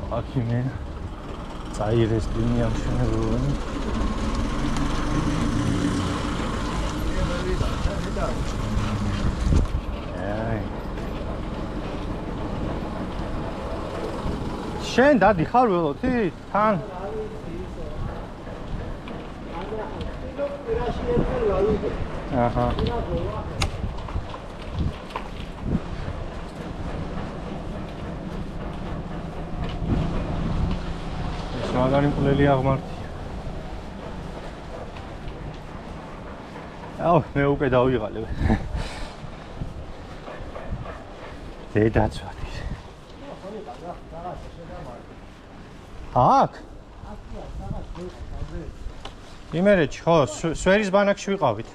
აქიმე წაიღეს ლინია მშენებლობანი. შენ დადიხარ ველოთით? თან? აჰა. ეს მაგარი მკვლელი აღმართია. აუ, მე უკვე დავიღალებ. დედაცვად ის. აქ? იმერეთში, ხო, სვერის ბანაკში ვიყავით.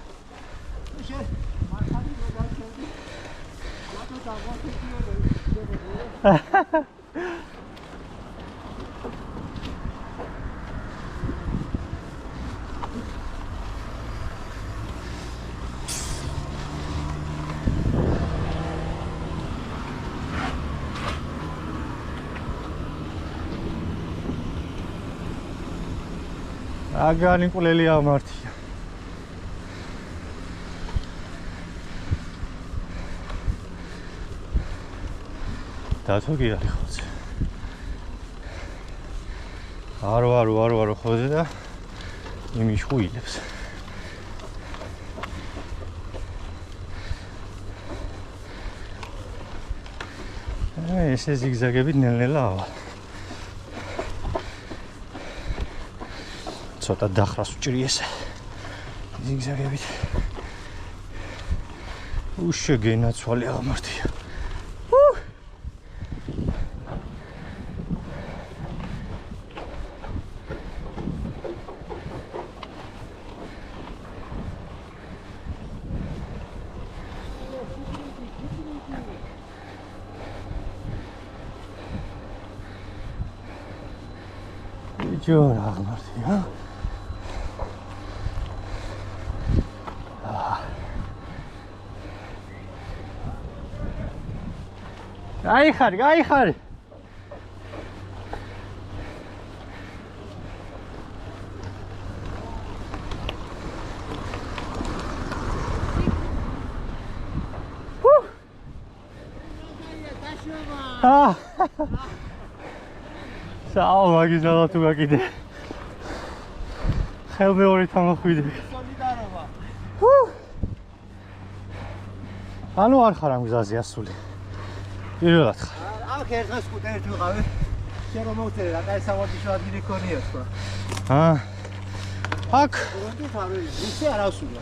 აგარი მკვლელი აღმართია. დათო კი არის ხოზე. არო ხოზე და იმიშხუილებს. ესე ზიგზაგებით ნელ-ნელა ავა. ცოტა დახრას უჭრიეს ზიგზაგებით. უშეგენაცვალე აღმართია. ჯორ აღმართია. გაიხარ. საო მაგის ნალა თუ გაკიდე. ხელმეორე თამახვიდე. სოლიდარობა. ანუ არ ხარ ამ გზაზე ასული. პირველად ხარ. აქ ერთხელ სკუტერით ვიყავი. შენ რომ მოვწერე რა, კაი სავარჯიშო ადგილი ქონია სხვა. აქ როდი ხარ ისე არ ავსულა.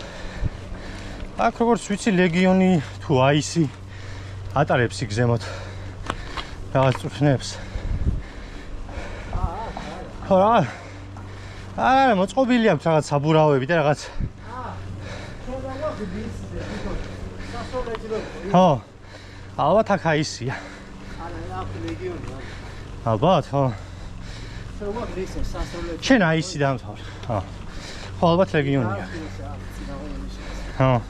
აქ როგორც ვიცი ლეგიონი თუ აისი ატარებს იქ ზემოთ რაღაც წვრთნებს. ხო რა. არა, მოწყობილი აქვს რაღაც საბურავები და რაღაც. ხო. ალბათ აქ აისია. აქ ლეგიონია. ალბათ, ხო. სასწავლებელი. შენ აისი დამთავრე. ხო. ხო, ალბათ ლეგიონია. ხო.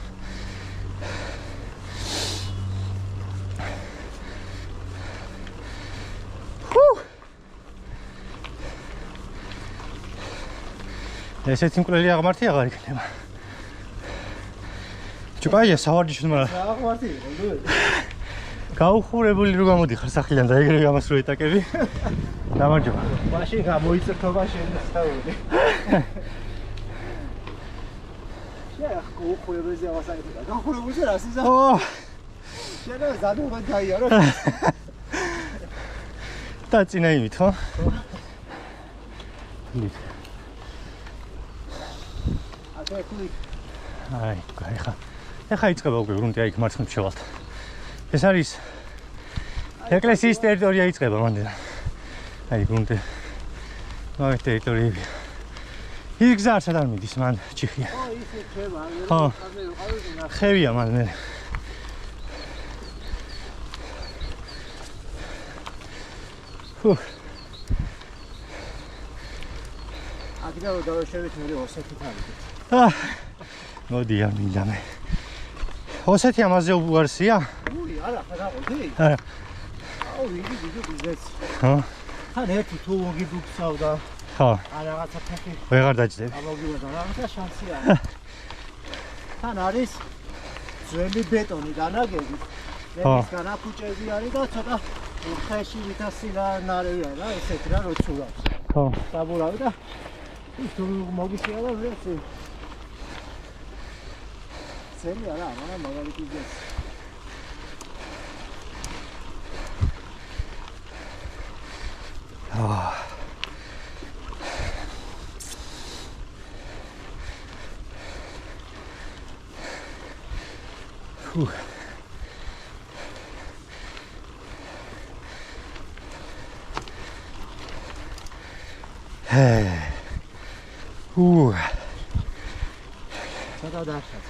ესეთი მკვლელი აღმართი აღარ იქნება. ჩუკაია სავარჯიშო მაგრამ აღმართი იყო. გაუხურებული რო გამოდიხარ სახლიდან და ეგრევე ამას რო ეტაკები. გამარჯობა. მაშინ გამოიწრთობა შენი სწავლები. შეხ გაუხურებაზე ავასაკეთე. გაუხურებულზე რა სიზა? ო. შენ ზადობა გაიარო. და წინა იმით, ხო? ლით. აი, გაიხა. ეხა იწყება უკვე გრუნტი აი მარცხნივ შევალთ. ეს არის ეკლესიის ტერიტორია იწყება მანდენა. აი გრუნტი. აი ტერიტორიები. იქ გზა არ სადარ მიდის მან ჩიხია. ო, ისე ხება. ხო. ხევია მან მე. ჰუ. აქედან დავშევით მე ოსეთით ავიდეთ. მოდი ამინდა მე. ოსეთი ამაზე უარსია? უი, არა, ხარ აღვდი? არა. აუ, იგი ბიზნესი. ხო. თან ერთი თუ მოგიბუქსავდა ხო ან რაღაცა ფეხი ვეღარ დაჭდები ამოგივიდა რაღაცა შანსი არის თან არის ძველი ბეტონი დანაგები ეს განაკუჭები არის და ცოტა ხეში ვითასილა ნარევია რა ესეთ რა როცურავს ხო საბურავი და ის თუ მოგიშია და ეს ძელი არა მაგრამ მაგალითი ეს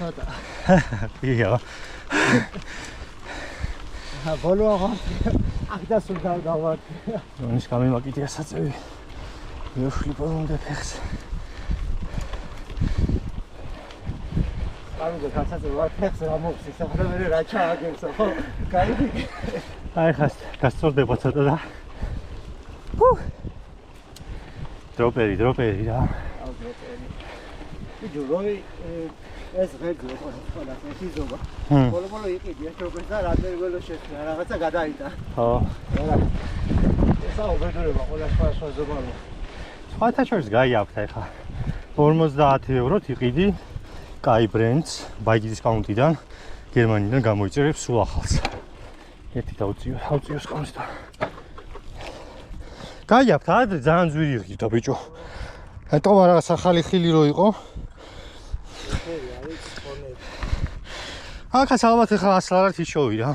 ცოტა ია ბოლო აქ დასულდა დავარ ის გამიმაკიდია საწევი მეშვი პონდე ფეხს ამიტომ გასაწევი ვარ ფეხს რა მოხსის ახლა მე რა ჩააგებსო ხო кайფი აი ხას გასწორდება ცოტა და დროპერი რა ჯუროი ეს ღერძი ყველა ეზობა ბოლო იყიდი ეს როგორც და რამდენი გოლო შეხვდა რაღაცა გადაიტა ხო არა ესა უბედურება ყველა სხვა ზოგადად სხვათა შორის გაიაქვთ ახლა 50 ევროთ იყიდი კაი ბრენდს ბაიგის კაუნტიდან გერმანიდან გამოიწერებს სულ ახალს ერთი დაუწიოს ყავს და გაიაქვთ ადრე ძალიან ძვირი იყიდა ბიჭო ეტყობა რაღაც ახალი ხილი რო იყო აქაც ალბათ ახლა ასლარად ისოვი რა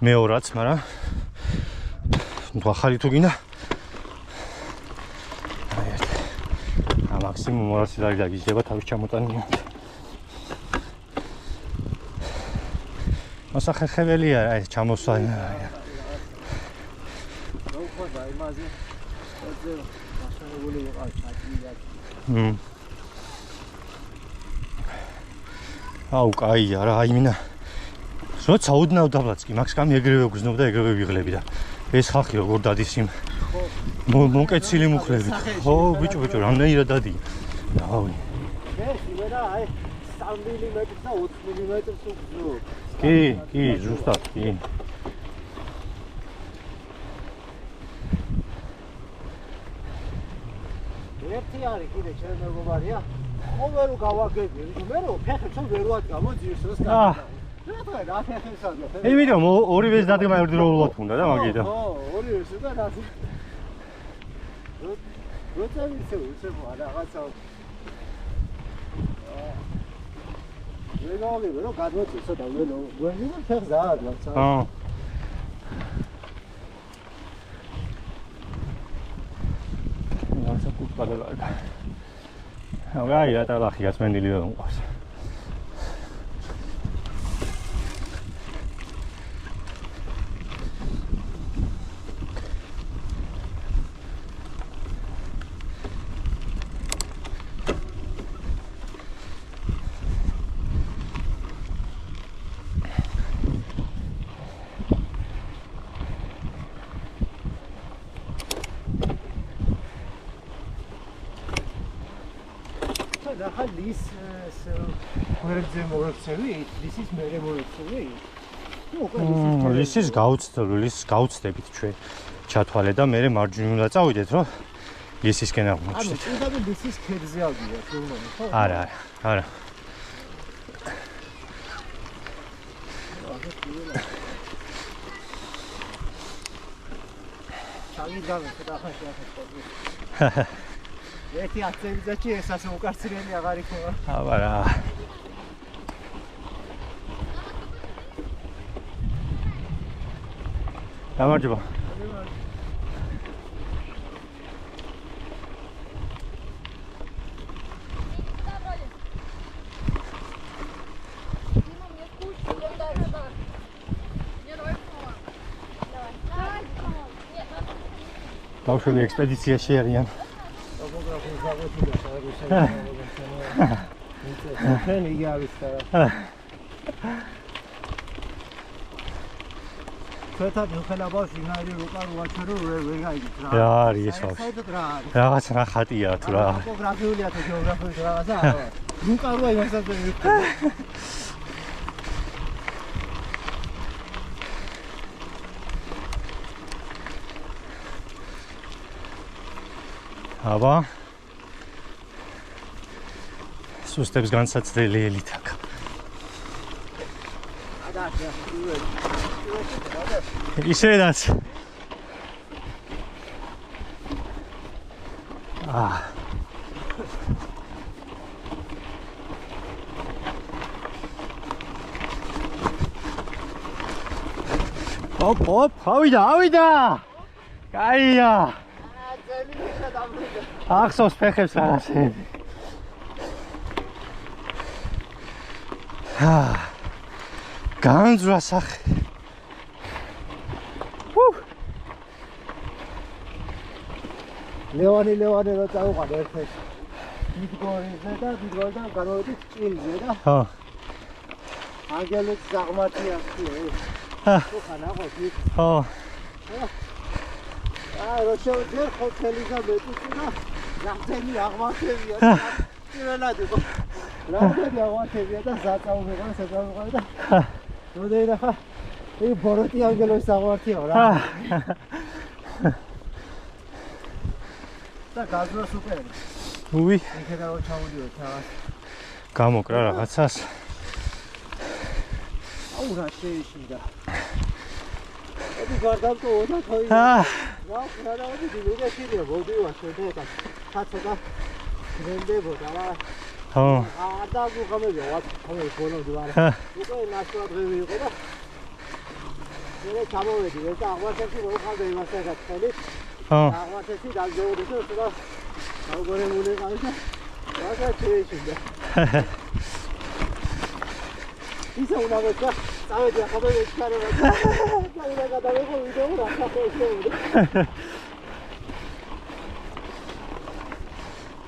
მეორაც მაგრამ ნუ ახალი თუ გინდა აი მაქსიმუმ 200 ლარი დაგიჯდება თავის ჩამოტანილი მოსახერხებელია აი ჩამოსვა რა უხდება იმაზე ეს მასშტაბური იყო ჩაჭირდა აუ კაია რა აიმინა როცა უდნავ დაბლაცკი მაქს კამი ეგრევე გგზნობდა და ეგრევე ვიღლები და ეს ხალხი როგორ დადის იმ მოკეცილი მუხლებით ხო ბიჭო რამდენია დადი დავი ეს ვერა აი 3 მმ და 4 მმ უგზნო კი ზუსტად კი ერთი არის კიდე ჩემ მეგობარია ოვერო გავაგები მე რო ფეხებს ვერ ვადგა მოძირს რას გადა რა ფეხებს ადია იმიტომ ორივეს დადგმა ერთდროულად უნდა და მაგიტო ხო ორივეს და რა როცა ვიცე რაღაცა მე გავაგები რომ გადმოწევ ცოტა ვენი ფეხს დაადვაც ხო რაღაცა კუპადება აი რა ლახი გასმენილი რომ ყავს ლის გვერდზე მოექცევი ლისის მერე მოექცევი ლისის გაუცდებით ჩვენ ჩათვალე და მე მარჯვნივ უნდა წავიდეთ რომ ლისისკენ აღმოჩნდეთ ანუ თუნდაც ლისის ქედზე ავდია თურმე ხო არა ჩავიდავე და ახლა შეახერხებდი ერთი 10 წელიწადში ეს ასე უკარცრიელი აღარ იქნება აბა რა გამარჯობა ბავშვები ექსპედიციაში არიან ჩვენ იგი არის და ჩვენთან მიხელა ბავშვი ვინაირი რუკა რუაჩერო ვერ გაიგეთ რა. რა არის ეს ბავშვი? საერთოდ რა არის? რაღაც რა ხატია თუ რა. ტოპოგრაფიულია თუ გეოგრაფიული რაღაცა არა. რუკა რუა იმასაც ვერ ვიხდი. აბა სუსტებს განსაცდელი ელით აქ. ისედაც ოპ, ავიდა! კაია! ახსოვს ფეხებს რაღაცები. განძვრა სახე. ლევანი რო წავუყარ ერთ-ერთ დიდგორიზე და დიდგორიდან გამოვედი ჭილზე და ხო. ანგელოც ზაღმართია ხიო. ხო ხანაღოს იქ. ხო. რო შევძერ ხოთელი და მეტუსი და ლამწენი აღმართებია. პირველად იყო. ლამწენი აღმართებია და ზაწაუღება და როდეირა ხა ეს ბოროტი ანგელოს ზაღმართია რა. და გაზრა სუპერი. უი, იქედა რო ჩავდიოთ რაღაც. გამოკრა რაღაცას. აუ რა შეიშინდა. ედი გარდამტოვა და თოი. რა ხარადი დიდებია მოდივა შედეგა. ხაცოდა გრენდებოდა რა. ხო. და გუღამებია ვარ ხოლმე ბოლომდე ვარ. უკვე ნასვადღები იყო და მე ჩამოვედი და აღმართებში მოხალდა იმასთან გაწელი. ხო. აღმართებში დაგზავნე და აღგორებული ყავი და რა შეიშინდა. ისე უნაგოცა წავედი ახლა მე ჩქარება და უნდა გადავიღო ვიდეო რა ხახო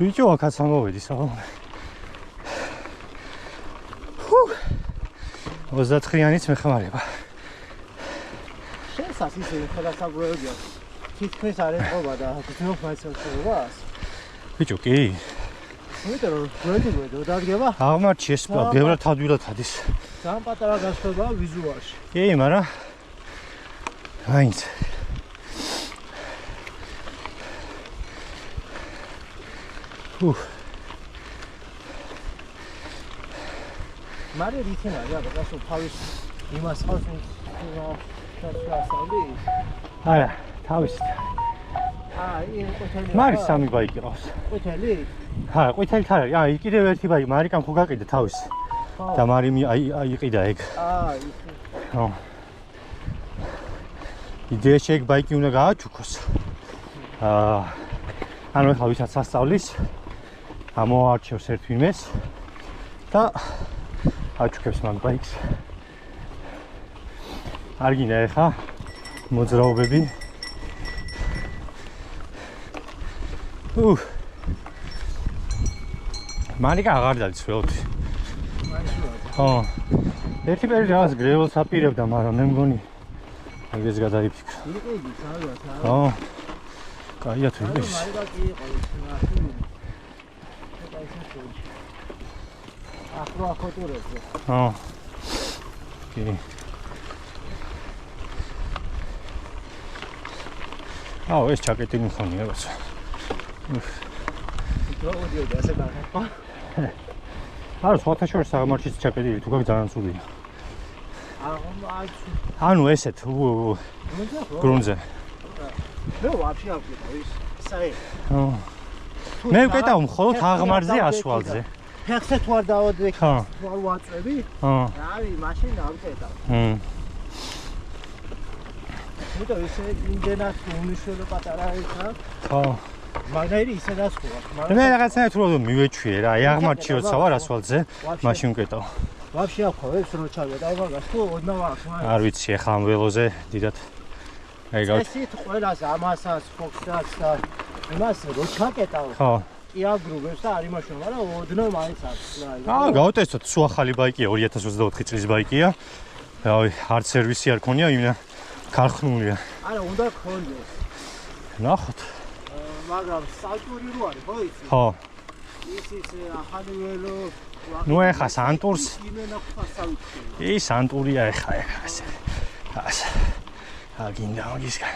ბიჭო აქაც ამოვედი საღამო. 29-იანიც მეხმარება. შესას ისე ხელასაბროებია. თითქმის არ ეწყობა და გრძნობს მაინც ბიჭო კი. იმიტომ რომ გვერდიგვერდო დადგება. აღმართში ეს ბევრად თავდვილად ადის. ძალიან პატარა გასხვებაა ვიზუალში. კი, მაგრამ მაინც მარი რითენა რა გასო თავის იმას ხავს შაშასალი. არა, თავისით. აი, ყვითელი. მარი სამი ბაიკი ყავს. ყვითელი? ჰა, ყვითელი ხარ. აი, კიდევ ერთი ბაიკი, მარიკამ ხო გაყიდა თავის. და მარი აი იყიდა ეგ. ისე. ხო. იდეაში ეგ ბაიკი უნდა გააჩუქოს. ანუ ახლა ვისაც სასწავლის ამოარჩევს ერთ ვინმეს და აჩუქებს მაგ ბაიკს. არ გინდა ახლა მოძრაობები. მარიკა აღარ დადის ველოდი. ხო. ერთი პერიოდი რაღაც გრეველს აპირებდა, მაგრამ მე მგონი ეგეც გადაიფიქრა. იყო იგი, საერთოდ. ხო. კაია თუ ის. მარიკა კი იყო ის ნახი. ახლა ხოთურებზე. ხო. კი. აუ ეს ჩაკეტი მქონია ბაცა. დროუდიოდა ასე გახება. არა, სხვათა შორის საღამოჩის ჩაკეტილი თუ გაქვს ძალიან სულია. აა ანუ ესეთ გრუნზე. მე ვაფშე არ ვიყავ ის საერთოდ. ხო. მე ვკეტავ მხოლოდ აღმარზე ასვალზე. ფეხზე თუ არ დავადვე, ხო. თუ არ ვაწევი? ხო. რავი, მაშინ არ ვკეტავ. მოდა ისე იმდენად უმნიშვნელო პატარა იქა. ხო. მაგრამ ისედაც ხო აქვს. მე რაღაცნაირად რო მივეჩვიე რა, აი აღმართში როცა ვარ ასვალზე, მაშინ ვკეტავ. ვაფშე აქვავებს რო ჩავიდა მაგას თუ ოდნავ აქვს მაგრამ არ ვიცი ახლა ამ ველოზე დიდად აი გავთ. ესეთ ყველას ამასაც ფოქსდაც და იმას რო ჩაკეტავ. ხო. კი აგრუვებს და არ იმაშო, მაგრამ ოდნავ მაინც აქვს რა. გავტესტოთ, სულ ახალი ბაიკია, 2024 წლის ბაიკია. რავი, არც სერვისი არ ქონია, იმენა გარხნულია. არა, უნდა გქონდეს. ნახოთ. მაგრამ საჭური რო არის, ხო იცი? ხო. ის ახალი ველო ნუ ეხა სანტურს იმენა ხასავით. ის სანტურია ეხა ასე. ასე. აგინდა მაგისგან.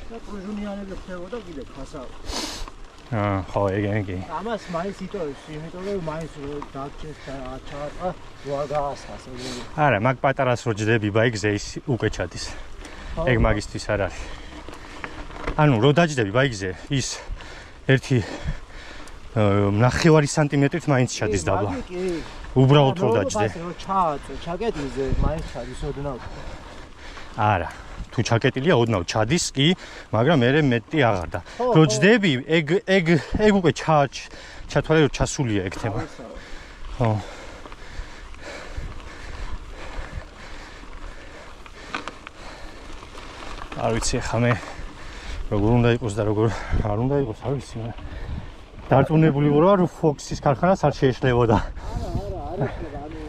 და პროჟუნიანები ხდებოდა კიდე ხასავით. ხო, ეგ. ამას მაინც იტოვებს, იმიტომ რომ მაინც დაგჭირს და აჩაყა ვაგაასხას. არა, მაგ პატარას რო ჯდები ბაიგზე ის უკვე ჩადის. ეგ მაგისტვის არ არის. ანუ რო დაჯდები ბაიგზე, ის ერთი 9 სანტიმეტრით მაინც ჩადის დაბლა. უბრალოდ რო დაჯდე. რო ჩააწე, ჩაკეტილზე მაინც ჩადის ოდნავ. არა. თუ ჩაკეტილია ოდნავ ჩადის კი, მაგრამ მე მეტი აღარ და რო ჯდები, ეგ უკვე ჩათვალე რომ ჩასულია ეგ თემა. ხო. არ ვიცი ხა მე როგორ უნდა იყოს და როგორ არ უნდა იყოს, არ ვიცი მე. დარწმუნებული ვარ რომ ფოქსის ქარხანას არ შეეშლებოდა. არა, ანუ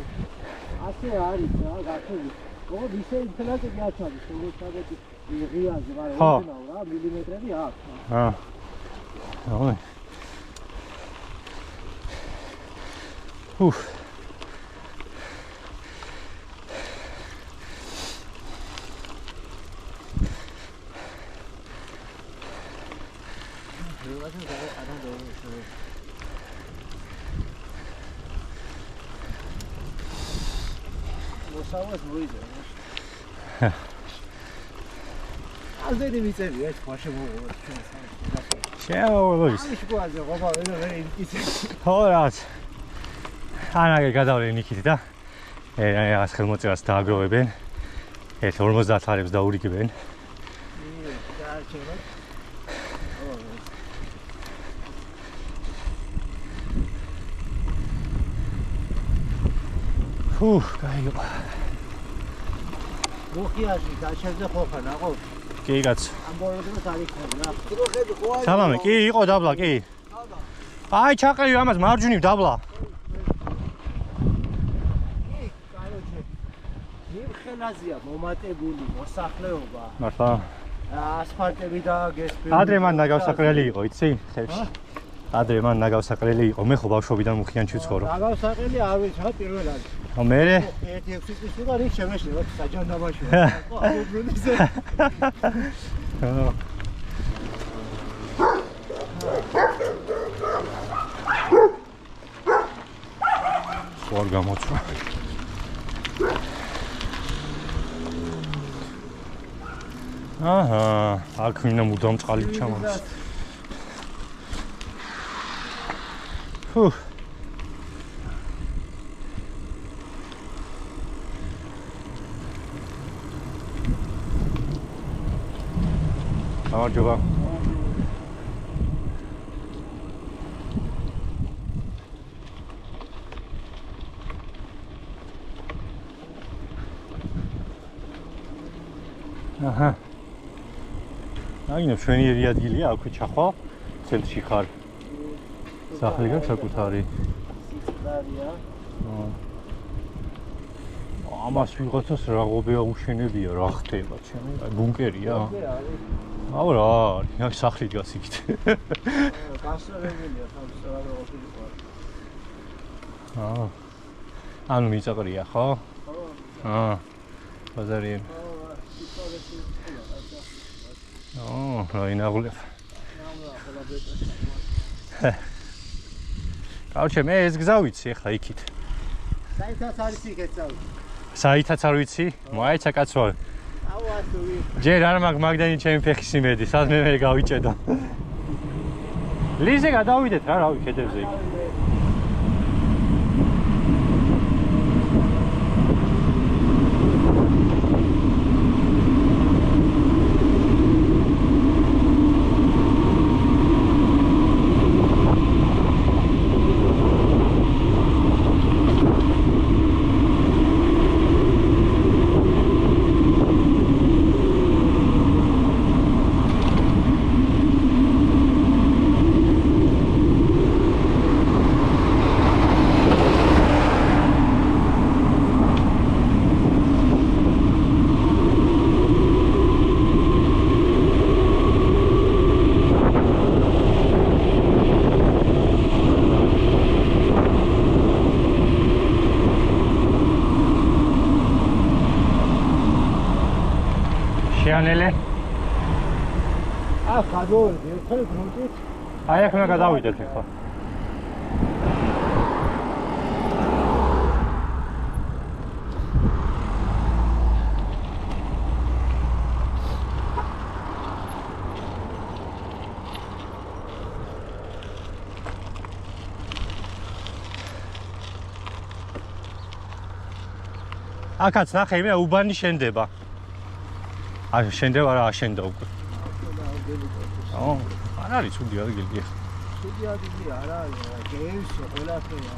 ასე არის რა, გახსოვდი. ოღონდ ისე ინტელექტი გაჩადის, როგორც ჩაგეთი ღიაზე, მაგრამ ოდნავ რა, მილიმეტრები აქვს. ой. მოსავალს მოიძა. აზერი მიწევია ეს ხوار შემოღო ჩვენ შეაუღოს. ამის გვაზე ყოფა ვერ იკიცე. ხო რაც. ანაგე გადავლენ იქით და რაღაც ხელმოწერას დააგროვებენ. ეს 50 ლარებს დაურიგებენ. გაარჩევათ. გაიგო. მოხიაში გაჩერდა ხოხა ნაყო. კი კაც. ამ ბოლოდროს არ იქნება. ტიროხები ხო არის? სალამე, კი იყო დაბლა, კი. აი ჩაყევი ამას მარჯვნივ დაბლა. კი, კაროჩე. მიხელაზია მომატებული მოსახლეობა. მართლა. ასფალტები დააგეს. ადრე მან ნაგავსაყრელი იყო, იცი? ხევში. ადრე მან ნაგავსაყრელი იყო. მე ხო ბავშვობიდან მუხიანში ვცხოვრობ. ნაგავსაყრელი არ ვიცი, რა პირველად. მე 1-6 წლის უნდა რიგ შემეშლება საჯანდაბაში. ხო, აუბრუნიზე. სულ გამოცვა. აჰა, აქ მინდა მუდამ წყალი ჩამოს. გამარჯობა. აჰა. აგინებ ჩვენი ერი ადგილია, აქვე ჩახვა, ცენტრში ხარ. სახლი გაქვს საკუთარი. სიცხარია. ამას ვიღაცას რაღაცა უშენებია, რა ხდება, ჩემი? აი ბუნკერია. აუ რა, აქ სახლი დგას იქით. გასწორებულია თავის რა ყოფილიყო. ანუ მიწაყრია, ხო? ხო. ბაზარი. რა ინაღლებ. კაუჩე მე ეს გზა ვიცი ახლა იქით. საითაც არის იქეთ წავი. საითაც არ ვიცი? მოაიცა კაცო. აუ ათული. ჯერ არ მაგ მაგდანი ჩემი ფეხის იმედი, სადმე მე გავიჭედო. ლიზე გადავიდეთ რა, რავი ქედებზე იქ. შეანელე. გადავედი ერთხელ გრუნტით. აი აქ უნდა გადავიდეთ ხო? აქაც ნახე, მე უბანი შენდება. აი შენდება რა აშენდა უკვე. არ არის ცუდი ადგილი. ცუდი ადგილი არა, გეევსო ყველაფერი.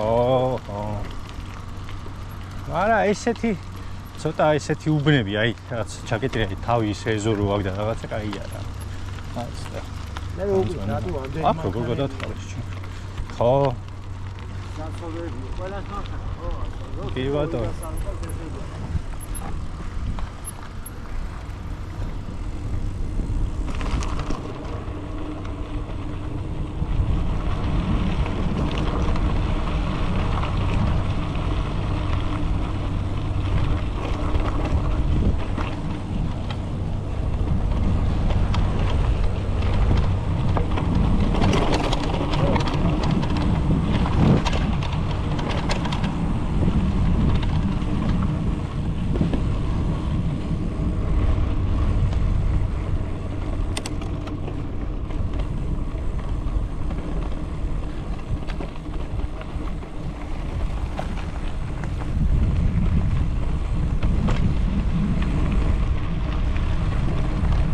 არა ესეთი ცოტა ესეთი უბნები, აი რაღაც ჩაკეტილი აი თავი ისე ეზორო აქვს და რაღაცა კაია რა. აიცდა. მე როგორ დადო ამდენი. აქ როგორ გადათხარეს ჩვენ. ხო. საცხოვრები ყველას ნახე. კი ბატონო.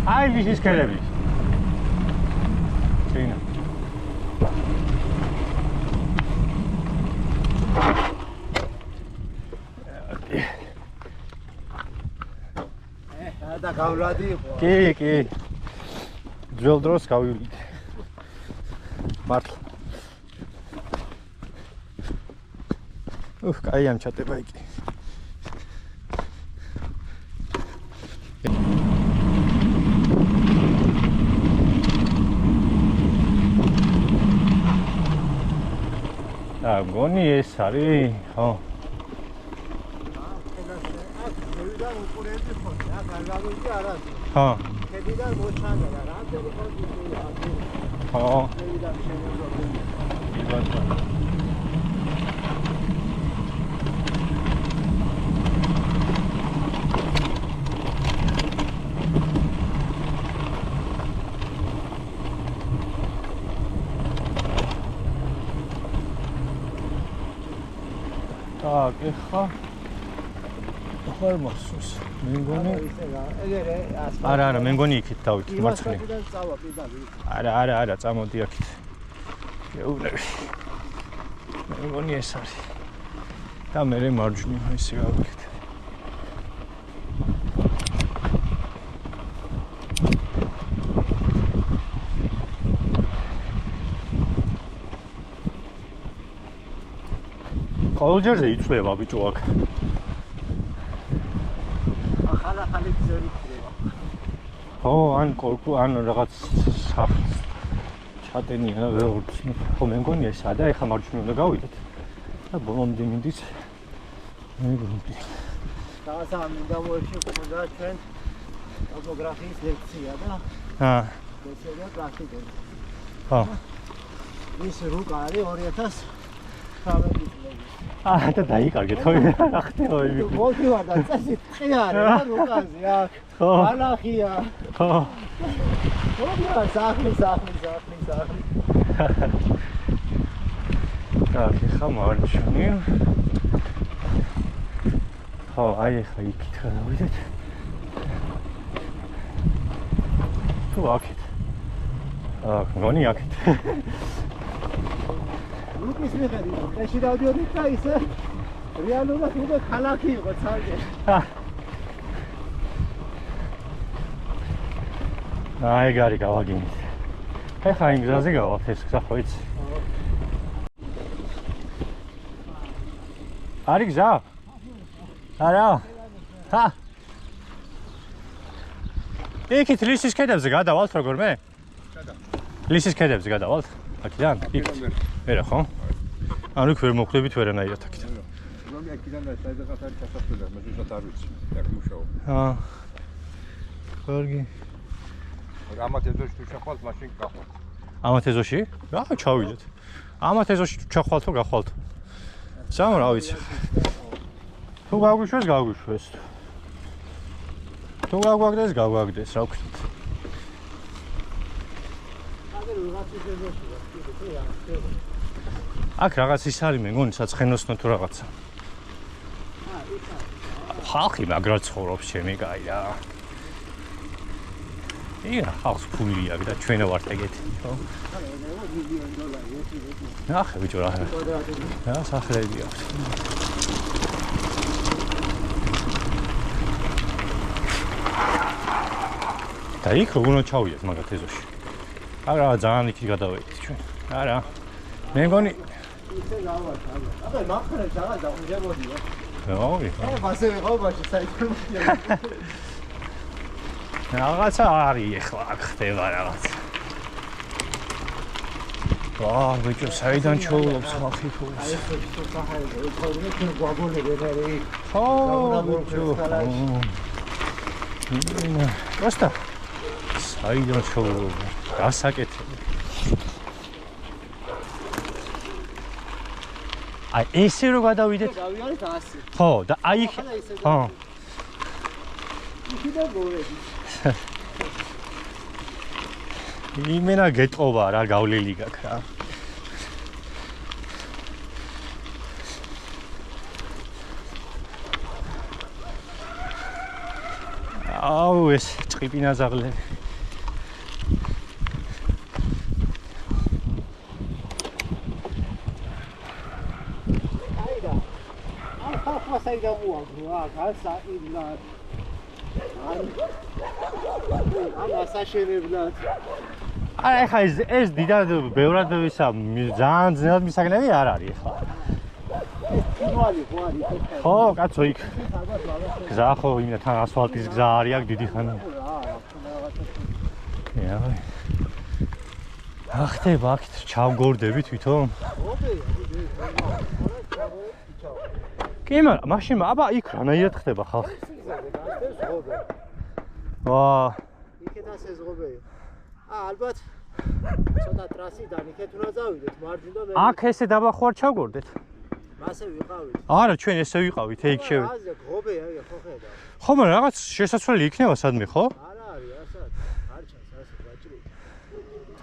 აი ვიშის ქელები. წინა. და გავლადი იყო. კი. ძველ დროს გავივიდე. მართლა. კაი ამ ჩატება იქ. გონი ეს არის, ხო? შევიდა უყურები ხოთი, აქ არ გავიდი არასდროს. ხო. ქედიდან მოჩანდა და რამდენი ხოთი აქვს. ხო. შევიდა შემოგვიყვება. კი ბატონო. так, ეხა ხარ მოსოს. მე მგონი არა, მე მგონი იქით დავით მარცხნივ. არა, წამოდი აქეთ. გეუბნები. მე მგონი ეს არის. და მე მარჯვნივ ისე გავიქეთ. ყოველჯერზე იწვება ბიჭო აქ. ახალი გზები ხდება. ხო, ან კორპუ, ან რაღაც ჩატენია რა ვეღარ ვცნობ. ხო, მე მგონი ესაა და ეხა მარჯვნივ უნდა გავიდეთ. და ბოლომდე მინდის მე გრუნტი. რაღაცა მინდა მოეშოქონდა ჩვენ ტოპოგრაფიის ლექცია და ესეა პრაქტიკული. ხო. ის რუკა არის 2013 წლები. და დაიკარგეთ ხო რა ხდება იმი. მოვიდა და წესი ტყე არის რა რუკაზე აქ. ხო. ბალახია. ხო. მოვიდა სახლი. так, ეხა მარჯვნივ. ხო, აი ეხა იქით გადავიდეთ. თუ აქეთ. მგონი აქეთ. რუკის მიხედვით, ეში დავდიოდით და ისე რეალურად უკვე ქალაქი იყო ცალკე. აი გარი გავაგინეთ. ეხა იმ გზაზე გავალთ ეს გზა ხო იცი? არის გზა? არა. იქით ლისის ქედებზე გადავალთ როგორმე? ლისის ქედებზე გადავალთ? აქედან? იქით. მერე ხო? ანუ იქ ვერ მოხვდებით ვერანაირად აქედან. აქედან საერთოდ არ ჩასასვლელი, მაგრამ ზუსტად არ ვიცი. აქ მუშაობ. კარგი. ამათ ეზოში თუ ჩახვალთ, მაშინ გახვალთ. ამათ ეზოში? რა ჩავიდეთ. ამათ ეზოში ჩახვალთო, გახვალთო. სამ რა ვიცი. თუ გაგვიშვეს, გაგვიშვეს. თუ გაგვაგდეს, გაგვაგდეს, რა ვქნით. აქ რაღაც ის არის მეგონი საცხენოსნო თუ რაღაცა. ხალხი მაგრად ცხოვრობს ჩემი კაი რა. ია, ხალხს ფული აქვს და ჩვენ ვართ ეგეთი, ხო? ნახე ბიჭო რა. რა სახლები აქვს. და იქ როგორ უნდა ჩავიდეთ მაგათ ეზოში. არა, ძალიან იქით გადავედით ჩვენ. არა. მე მგონი ისე გავართ, აბა მახრებს რაღაც დაუნჯებოდია. რავი. ასე ვიყავ საინფორმაციო. რაღაცა არის ახლა აქ ხდება რაღაც. ვაა, ბიჭო, საიდან ჩაულობს ხალხი ფულს? აი ეს თუ საჰაერო, ხოლმე თუ გვაგონები რა. ხო, ბიჭო. просто საიდან ჩაულობს? გასაკეთებელი. აი ესე რო გადავიდეთ? გავიარეთ 100. ხო, და აი იქ. ხო. იქიდან მოვედი. იმენა გეტყობა რა გავლილი გაქვს რა. აუ ეს ჭყიპინა ზაღლები. აიდა. ხალხმა საიდან უაგრო, გასა იმლა. ამა საშენებლად. აი ხა ეს დიდად ბევრად ისა ძალიან ძნელად მისაგნები არ არის ხა. კინვალი ხო არის ეს. ხო, კაცო იქ. გზა ხო იმენა თან ასფალტის გზა არის აქ დიდი ხანი. იაი. ახტება აქ ჩავგორდები თვითონ. კი მაგრამ მაშინ აბა იქ რანაირად ხდება ხალხი? ვა იქედან სეზღობეა. ალბათ ცოტა ტრასიდან იქეთ უნდა წავიდეთ მარჯვნიდან მე. აქ ესე დაბახვარ ჩავგორდეთ. მასე ვიყავით. არა, ჩვენ ესე ვიყავით, ეგ შევი. აზე ღობეა, ხო ხედა. ხო, მაგრამ რაღაც შესაძლებელი იქნება სადმე, ხო? არა არის, ასად. არ ჩანს ასე გაჭრილი.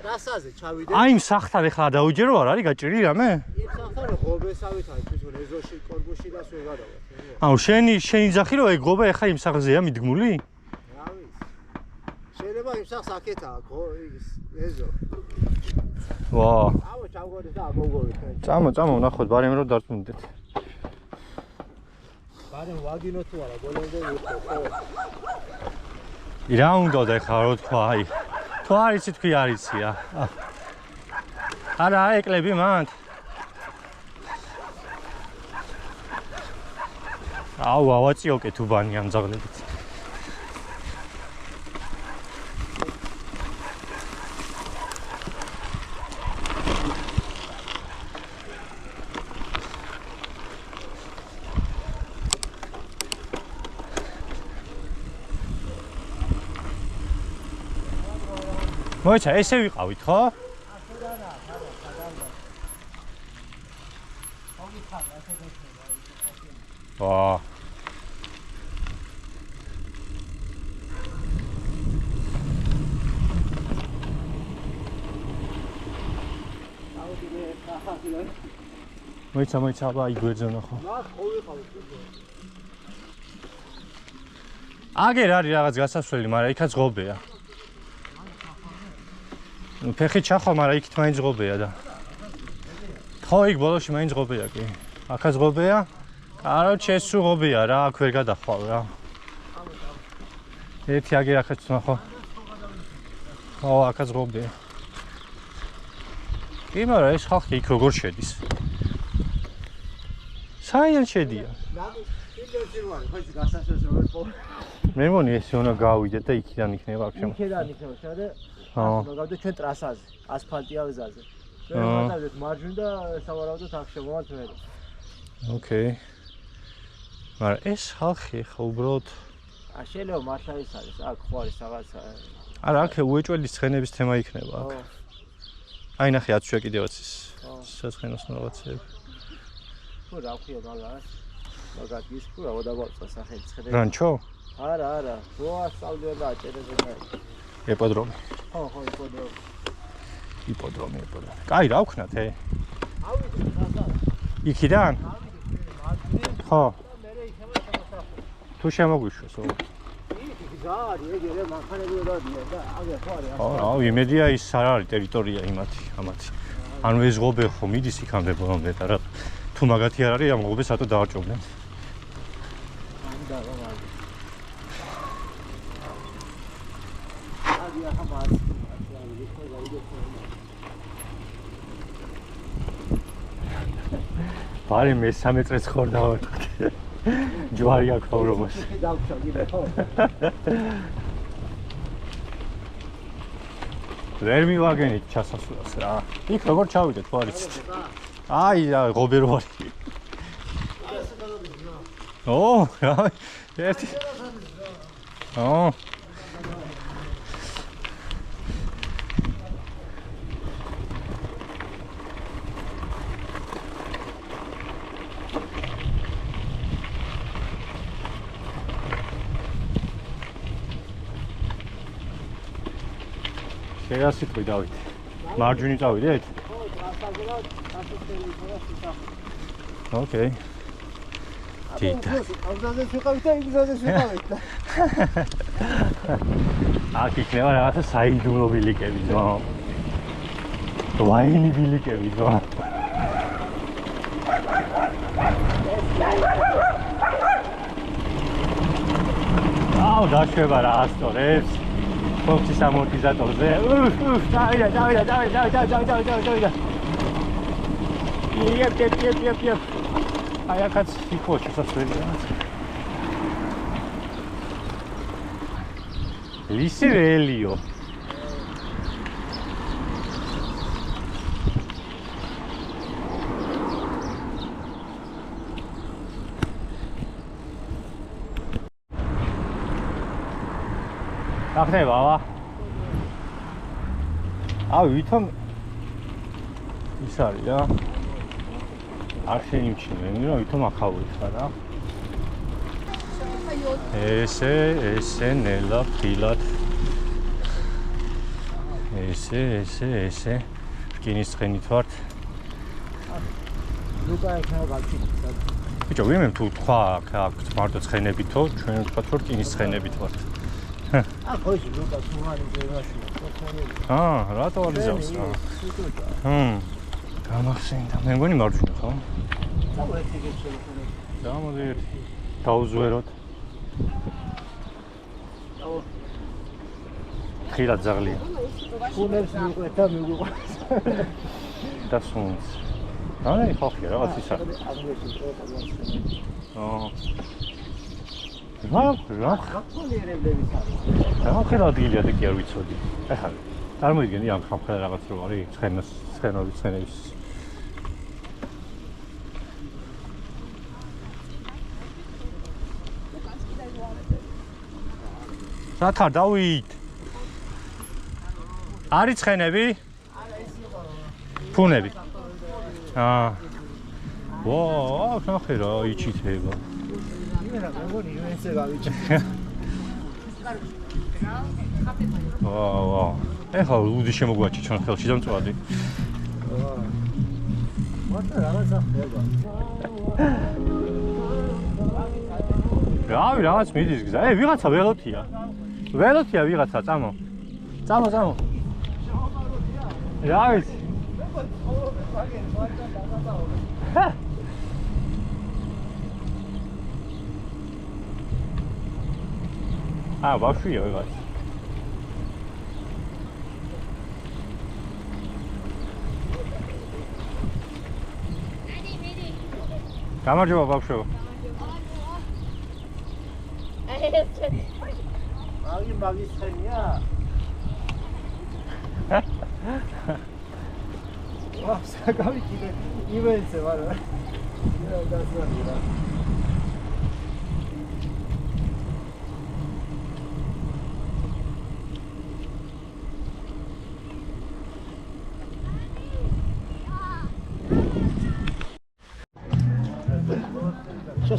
ტრასაზე ჩავიდეთ. აი იმ სახთან ეხლა დაუჯერო არ არის გაჭრილი რამე? იმ სახთან ღობესავით აი თვითონ ეზოში, კორბუში და სულ გადავართ. აუ, შენი ძახი რომ ეგ ღობა ეხლა იმ სახლზეა მიდგმული? რა ვიცი. შეიძლება იმ სახს აქეთაა, ის ეზო. ვა. აუ, ჩავგორდეთ და ამოვგორეთ. წამო, ნახოთ, ბარემ რო დარწმუნდეთ. ბარემ ვაგინო თუ არა, გოლონდე ვიყო, ხო. რა უნდა და ეხლა რო თქვა, აი. თუ არიცი თქვი არიცი რა. არა, ეკლები მანდ. აუ, ავაწიოკე თუ ბანი ამ ძაღლებით. მოიცა, ესე ვიყავით, ხო? ვა. მოიცა, აბა იგვეძო ნახო. აგერ არის რაღაც გასასვლელი, მაგრამ იქაც ღობეა. ფეხი ჩახვა, მაგრამ იქით მაინც ღობეა და. ხო, იქ ბოლოში მაინც ღობეა კი. აქაც ღობეა. კაროჩე, სულ ღობეა რა, აქ ვერ გადახვალ რა. ერთი აგერ აქაც ნახო. ხო, აქაც ღობეა. კი, მაგრამ ეს ხალხი იქ როგორ შედის? საიდან შედიან? მე მგონი ეს უნდა გავიდეთ და იქიდან იქნება აქ შემო. იქიდან იქნება, შედე. გავდეთ ჩვენ ტრასაზე, ასფალტია გზაზე. ჩვენ ვატარებთ მარჯვნიდან და სავარაუდოდ აქ შემოვართ მე. ოკეი. მაგრამ ეს ხალხი ხო უბრალოდ შეიძლება მართლა ის არის, აქ ხო არის რაღაცა. არა, აქ უეჭველი ცხენების თემა იქნება აქ. აი ნახე 10 შუა კიდევაც ის საცხენოს რაღაცეები. ხო რა ქვია მაგას? მაგათ ის ხო რა დავაწყო სახელი ცხენები. რანჩო? არა. რო ასწავლდება აჭერეზე და იპოდრომი. ხო, იპოდრომი. კაი, რა ვქნათ, ავიდე გაზა. იქიდან? ავიდე, ხო. მე იქნება შემოსახული. თუ შემოგვიშვეს, იქ ზარი, ეგრე მანქანები როდია და აგერ ხო არის. აუ, იმედია ის არ არის ტერიტორია ამათი. ანუ ეს ღობე ხო მიდის იქამდე ბოლომდე და რა თუ მაგათი არ არის, ამ ღობეს ატო დაარჭობდნენ. და რა არის. აგია ხაბარი. ბარი მე-13 წელს ხარ დავარქოთ. ჯვარი აქვს აურობას. დავშა გიბე ხო? ვერ მივაგენით ჩასასვლელს რა. იქ როგორ ჩავიდეთ, ხო არის? აი, ღობე რო არის. ო, რა. ერთი. ო. შეგასით ვი დავით. მარჯვნივ წავიდეთ? ხო, ტრასაგერად, ასეთები ხარ სასახი. ოკეი. თიტა. ამაზე ვიყავით და იმაზე ვიყავით. აქ იქნება რაღაცა საიდუმლო ბილიკები, ძმა. ვაინი ბილიკები, ძმა. აუ, დაშვება რა ასტორებს. ფოქცის ამორტიზატორზე. დავიდა. იep. აი აქაც იქო შესაძლებელია. ლისერელიო. ახლა ვა. აუ ვითომ ის არის რა. არ შეიმჩნევენ, რომ ვითომ ახავით ხარ რა. ესე ნელა ფილად. ესე. რკინის ცხენით ვართ. ლუკა იქნება გაკეთდა. ბიჭო, ვინმე თუ თქვა აქ მარტო ცხენებითო, ჩვენ ვთქვათ რომ რკინის ცხენებით ვართ. ხო ის ლუკა სუმარი ზევაში. რატო alizავს რა? გამახსენდა. მე მგონი მარჯვნივ ხო? გამოდი დაუზვეროთ. ხილად ზაღლია. ფუნებს მიყვეთ და მიგვიყვეს. და სუნს. აი ხალხი რაღაც ისა. რა გაფოლიერებლების არის. რა ხელ ადგილია და კი არ ვიცოდი. ეხლა წარმოიდგინე ამ ხალხს რაღაც რო არის ცხენების სათა დავით არის ცხენები? არა ის იყო ფუნები. ვაუ, ნახე რა იჩითება. იმენა მეგონი იმენზე გავიჭი. ვაუ. ეხლა უდი შემოგვაჭი ჩვენ ხელში და მწვადი. მარტო რაღაცა ხდება. რავი, რაღაც მიდის გზა. ვიღაცა ველოთია. ველოთია ვიღაცა, წამო. რა ვიცი. ბავშვია ვიღაცა. გამარჯობა ბავშვო. მაგის ხენია? ვაუ, საკავიკიდე იმენზე ვარ. რა დასწრაფია.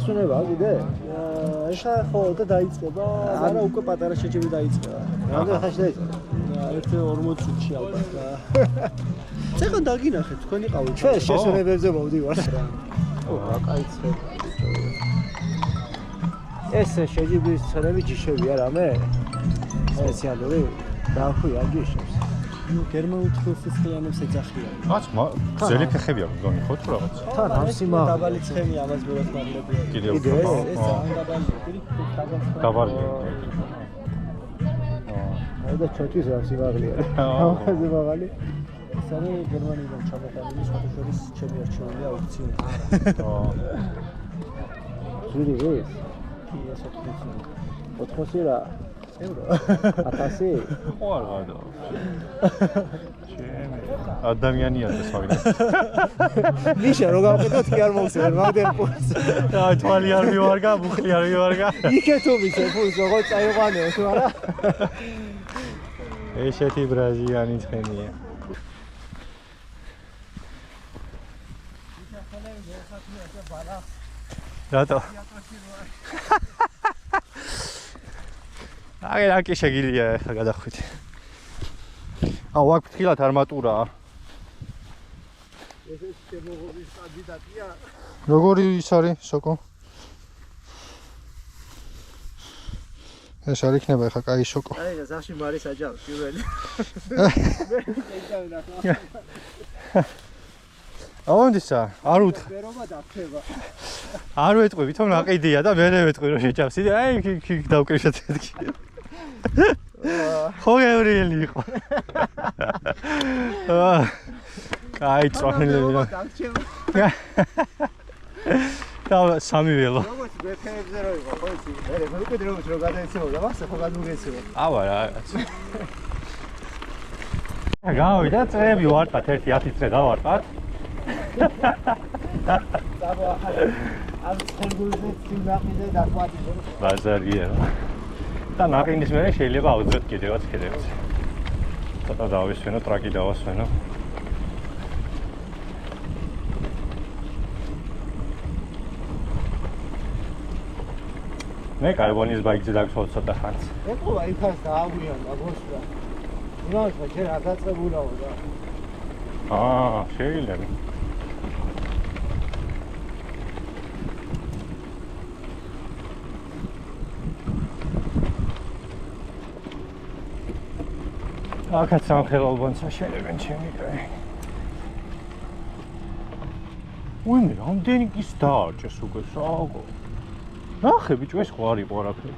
შესვენებაა კიდე? ეხლა ხო და დაიწყება, არა უკვე პატარა შეჭები დაიწყება. რამდენი ხანში დაიწყება? 1:40 წუთში ალბათ. წეგან დაგინახეთ, თქვენი ყავით. ჩვენ შესვენებებზე მოვდივართ. ო, რა კაიცხება. ეს შეჯიბრის ცხელები ჯიშებია რამე? სპეციალური? დაახვია ჯიშებს. გერმანულ თხრილსისხლიანებს ეძახიან. რაც ძელი ფეხები აქვს გონი ხო თუ რაღაც? თან ამსიმა დაბალი ცხენი ამას ბევრად მაგლებია. კიდე ეს ძალიან დაბალია, დიდი დაბალია. აი და ჩოთვის რა სიმაღლეა. ამაზე მაღალი. ეს არის გერმანიდან ჩამოყალიბებული სხვადასხვის ჩემი არჩეული აუქციონი. ზური ეს? კი, ეს 80 რა. ევრო. 1000? ხო არ ვარ. ჩემი ადამიანია ეს ვაგნე. ნიშა რო გავყიდოთ კი არ მოვსვენ მაგდენ პულს. აი თვალი არ მივარგა, მუხლი არ მივარგა. იქეთობისე პულს როგორ წაიყვანეო თუ არა? ესეთი ბრაზილიანი ცხენია. რატო? აი კი შეგილია ახლა გადახვიდე. აუ აქ ფრთხილად არმატურაა. ეს შემოღობის კანდიდატია. როგორი ის არის, სოკო? ეს არ იქნება ახლა კაი სოკო. აი და ზაში მარის აჯავს პირველი. აუნდისა, არ უთხრა. ვერობა დაფება. არ ვეტყვი, თვითონ აყიდია და მე ვეტყვი რომ შეჭავს. აი კი დავკრიშეთ ეთქი. ხო გევრიელი იყო. აი წვანილები რა. და სამი ველო. როგორც ბეფებზე რო იყო, ხო იცი? მე უკვე დროებით რო გადაეცემოდა, მას ხო გადმოგეცემა. აბა რა. გავიდა წრეები ვარტყათ, 1-10 წრე დავარტყათ. ამ ხელგულზე წინაყიდე დაყვატიდო. ბაზარია. და ნაყინის მერე შეიძლება ავძრეთ კიდევაც კიდევაც. ცოტა დავისვენო, ტრაკი დავასვენო. მე კარბონის ბაიკზე დაგწოვ ცოტა ხანს. ეკოვა იქაც დააგვიანდა ბოსრა. იმათა ჯერ არ დაწყებულაო და. შეიძლება. აქაც სამხელალბონცა შეიძლება ჩემი კაი. უიმე, რამდენი ის დაარჭეს უკვე საგო. ნახე ბიჭო ეს ხო არ იყო არაფერი.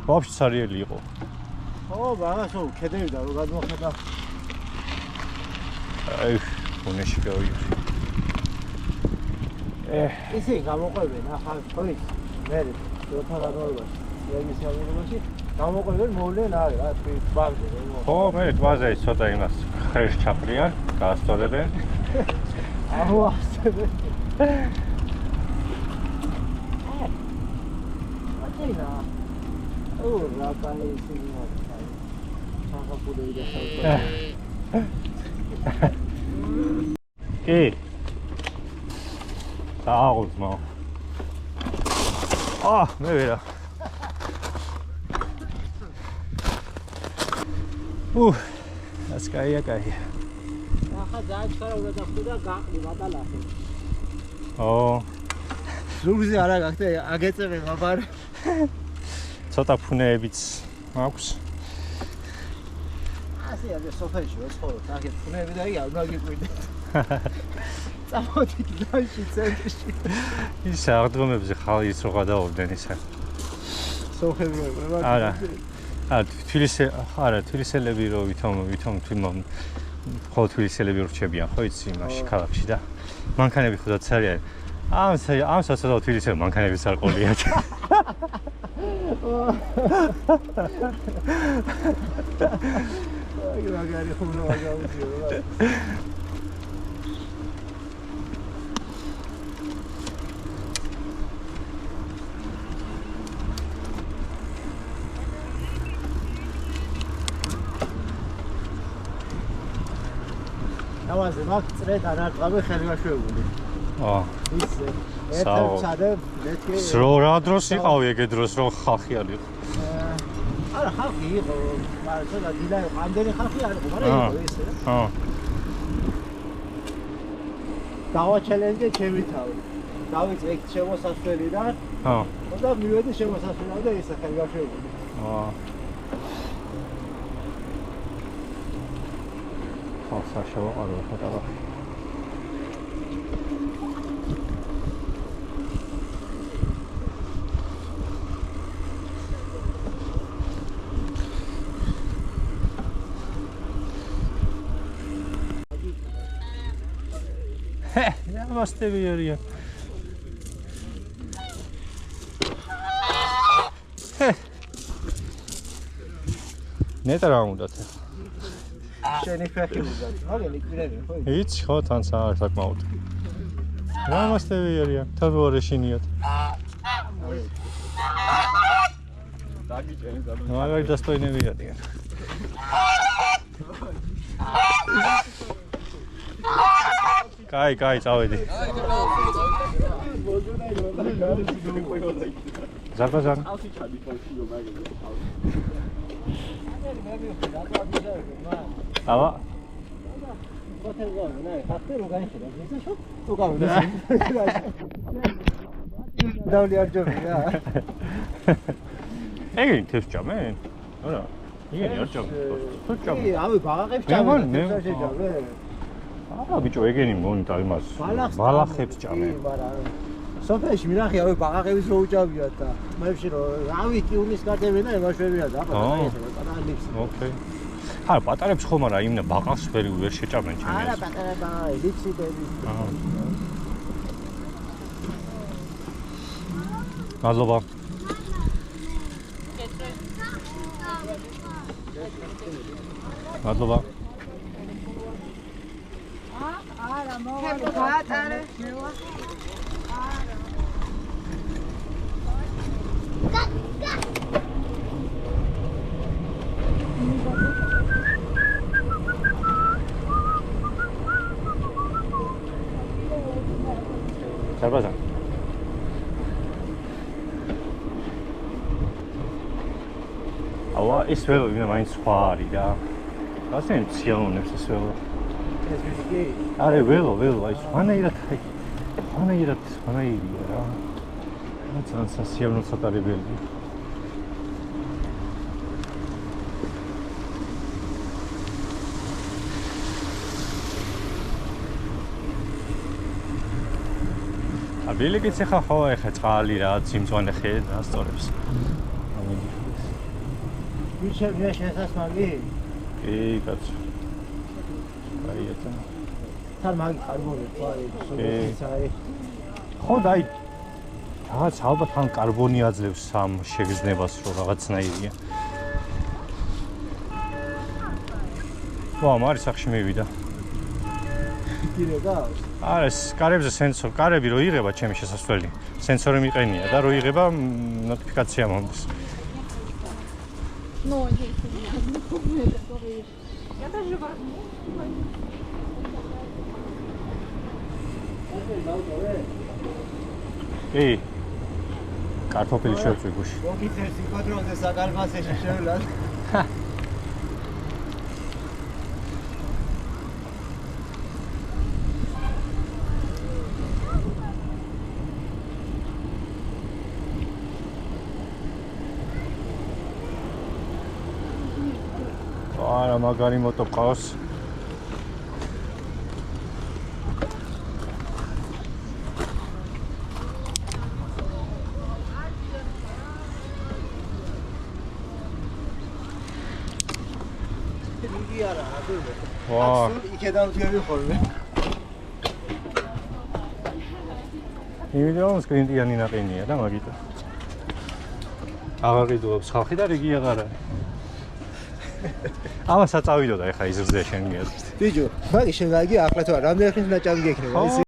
ვაფშე სარიელი იყო. ხო, ბაღასო, ქედევდა რომ გადმოხედა. აი, უნეში გავიდი. ისე გამოყვებენ ახალ თოის მე როცა გადავარდა იმის აღებაში გამოყვებენ მოვლენ არის რა თქვი ბაღზე ხო მე ტბაზე ის ცოტა იმას ხრეშ ჩაფრიან გაასწორებენ აჰო ასწორებენ აკენა ო რა კაი სინიმა საღაპულე და საუბრა კი დააღლმა მე ვერა das კაია კაია ახლა დაიწყარა უნდა დახვდა გაყრი მატალახი ზურგზე არა გახდა აგეწევენ აბარ ცოტა ფუნეებიც აქვს ასე არის სოფელში ვეცხოვრობ აქეთ ფუნეები და იგი არ მაგიყვიდეთ წამოდით ლანჩი ცენტრში ის აღდგომებზე ხალის რო გადაავდნენ ისა სოფელები არა თბილისელები რო ვითომ თვითონ ხოლმე თბილისელები რჩებიან ხო იცი იმაში ქალაქში და მანქანები ხუდაც არიან ამ სასაცილო თბილისელი მანქანების არ ყოლიათ აი მაგარი ხუმრა გავუძიო ავაზე მაგ წრედ არ არყავე ხელმაშვებული ისე ერთად წადებ რო რა დროს იყავი ეგ დროს რო ხალხი არ იყო. არა ხალხი იყო, მაგრამ ცოტა დილა იყო, ამდენი ხალხი არ იყო, მაგრამ იყო ესე. დავაჩელენდე ჩემი თავი. დავიწე ეგ შემოსასვლელიდან. და მივედი შემოსასვლელიდან და ისე ხელი გავშევიდი. საშუალო არა ხატა. Namaste. ნეტა რა უნდა თე? შენი ფეხი უნდა, მაგრამ იკვირები ხო? იცი ხო თან საკმაოდ. Namaste ვიერია, თავი შინიოთ. დაგიჭერე და მაგარი დასტოინებია დიახ. კაი, წავედი. ზარბაზან. აბა. დავli არ ჯობია. ეგ თეს ჯამე? არა. იგი არ ჯამე. თუ ჯამე. ავი ბაღაყებს ჯამე. შეჯამე. არა ბიჭო, ეგენი მონიტა იმას. ბალახებს ჯამე. სოფელში მინახე ავი ბაღაყების რო უჭავიათ და მეებში რო რავი ტიუნის კარტებინა ემაშვებია და აბა პატარა ლიფს. ოკეი. არა, პატარებს ხომ არა, იმნა ბაღას ვერ შეჭამენ ჩემს. არა, პატარა ბაღა, ლიფსი დები. მადლობა. მადლობა. არა, მოვატარე. ზარბაზან. ავა ის ველო იმენა მაინც სხვა არის და ასენ ციელონებს ეს ველო. ეს ვიგი? არა ველო, აი სვანაირად რა. ძალიან სასიამოვნო სატარებელია. აბილიკიც ახლა ხო ახლა წყალი რა სიმწვანე ხე ასწორებს. ვიჩერია შესასმაგი? კი, კაცო. კაიაცა. თან მაგი კარბონი ყარი, სოფიცაი. ხო დაი რაღაც ალბათ ან კარბონი აძლევს სამ შეგრძნებას რო რაღაცნაირია. ვა, მარი სახში მივიდა. კიდე გავს? არა, ეს კარებზე სენსორი, კარები რო იღება ჩემი შესასვლელი, სენსორი მიყენია და რო იღება ნოტიფიკაცია მომდის. Ну, я даже კი. კარტოფილი შევწვი გუში. მოგიწევს იკოდროზე საკალმასეში შევლად. არა, მაგარი მოტო ყავს. იგი არა, აბილე. ვა. იქედან ვთქვი ხოლმე. იმედია სკრინტიანი ნაყინია და მაგიტო. აღარ ყიდულობს ხალხი და რიგი აღარ არის. ამას აწავიდო და ეხა იზრზე შენ მიაწყდი. ბიჭო, მაგ შენ გაიგი ახლა თუ რამდენი ხნის ნაჭამი გექნება ისი?